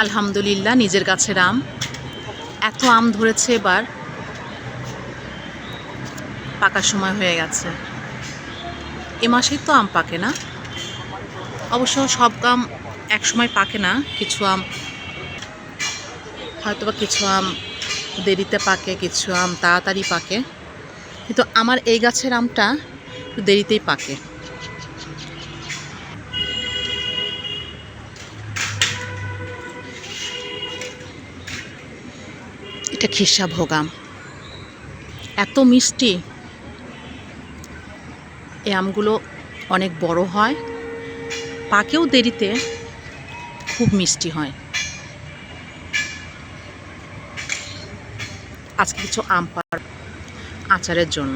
আলহামদুলিল্লাহ নিজের গাছের আম এত আম ধরেছে, এবার পাকার সময় হয়ে গেছে। এ মাসেই তো আম পাকে না, অবশ্য সব আম এক সময় পাকে না, কিছু আম হয়তোবা কিছু আম দেরিতে পাকে, কিছু আম তাড়াতাড়ি পাকে, কিন্তু আমার এই গাছের আমটা একটু দেরিতেই পাকে। এটা খিরসাভোগ আম, এত মিষ্টি। এই আমগুলো অনেক বড় হয়, পাকেও দেরিতে, খুব মিষ্টি হয়। আজকে কিছু আম পাড়ব আচারের জন্য।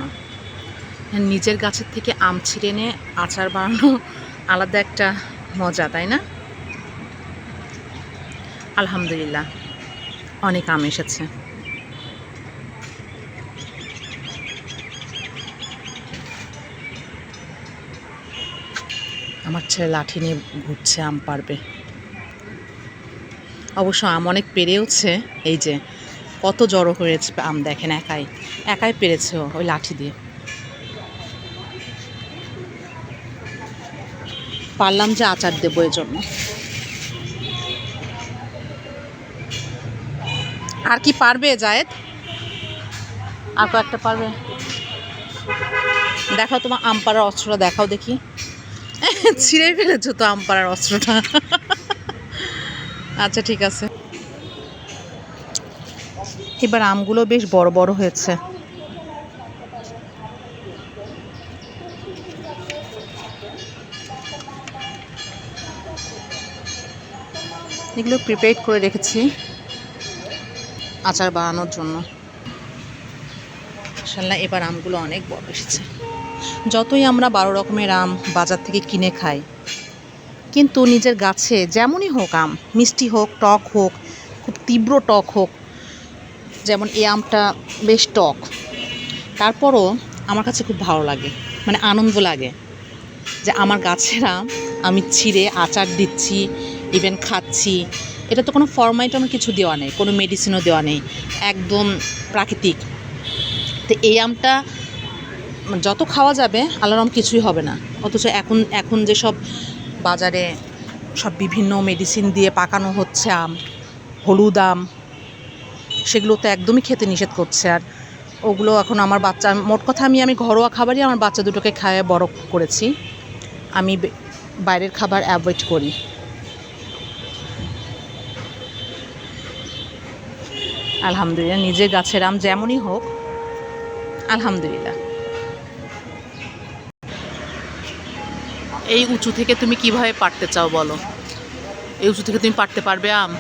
নিজের গাছের থেকে আম ছিঁড়ে এনে আচার বানানো আলাদা একটা মজা, তাই না? আলহামদুলিল্লাহ অনেক আম এসেছে। আমার ছেলে লাঠি নিয়ে ঘুরছে, আম পারবে। অবশ্য আম অনেক পেরেওছে, এই যে কত জড়ো হয়েছে আম, দেখেন একাই একাই পেরেছে ওই লাঠি দিয়ে। পারলাম যে আচার দেবো এজন্য। আর কি পারবে জায়েদ? আর কয়েকটা পারবে? দেখাও তোমার আম পাড়ার অস্ত্রটা, দেখাও দেখি। ছিঁড়ে ফেলেছো তো আম পাড়ার অস্ত্রটা। আচ্ছা ঠিক আছে। এবার আমগুলো বেশ বড় বড় হয়েছে। এগুলো প্রিপেয়ার করে রেখেছি আচার বানানোর জন্য। মাশাআল্লাহ এবার আমগুলো অনেক বড় এসেছে। যতই আমরা 12 রকমের আম বাজার থেকে কিনে খাই, কিন্তু নিজের গাছে যেমনই হোক আম, মিষ্টি হোক, টক হোক, খুব তীব্র টক হোক, যেমন এই আমটা বেশ টক, তারপরও আমার কাছে খুব ভালো লাগে, মানে আনন্দ লাগে যে আমার গাছের আম আমি ছিঁড়ে আচার দিচ্ছি, ইভেন খাচ্ছি। এটা তো কোনো ফরমাইট কিছু দেওয়া নেই, কোনো মেডিসিনও দেওয়া নেই, একদম প্রাকৃতিক। তো এই আমটা যত খাওয়া যাবে আল্লাহর রহমতে কিছুই হবে না। অথচ এখন যেসব বাজারে সব বিভিন্ন মেডিসিন দিয়ে পাকানো হচ্ছে আম, হলুদ আম, সেগুলো তো একদমই খেতে নিষেধ করছে। আর ওগুলো এখন আমার বাচ্চা, মোট কথা আমি ঘরোয়া খাবারই আমার বাচ্চা দুটোকে খাইয়ে বড় করেছি। আমি বাইরের খাবার অ্যাভয়েড করি। আলহামদুলিল্লাহ নিজের গাছের আম যেমনই হোক, আলহামদুলিল্লাহ। এই উঁচু থেকে তুমি কিভাবে পারতে চাও বলো? এই উঁচু থেকে তুমি পারতে পারবে আম?